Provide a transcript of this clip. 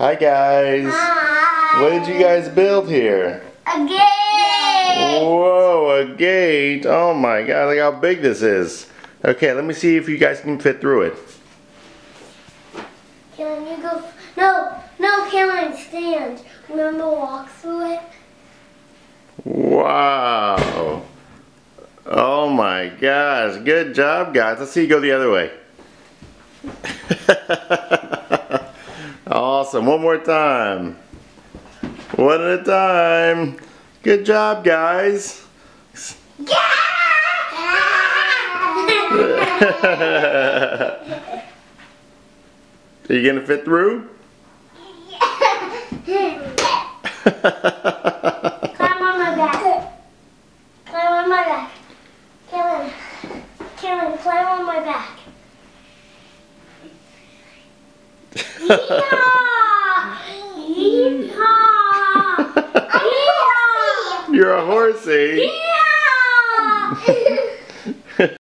Hi guys. Hi. What did you guys build here? A gate. Whoa, a gate. Oh my god, look how big this is. Okay, let me see if you guys can fit through it. Can you go? No, Cameron, stand. Remember, walk through it. Wow. Oh my gosh, good job guys. Let's see you go the other way. Awesome, one more time. One at a time. Good job guys. Are you gonna fit through? Climb on my back. Climb on my back. Cameron, climb on my back. Yeehaw! Yeehaw! Yeehaw! You're a horsey.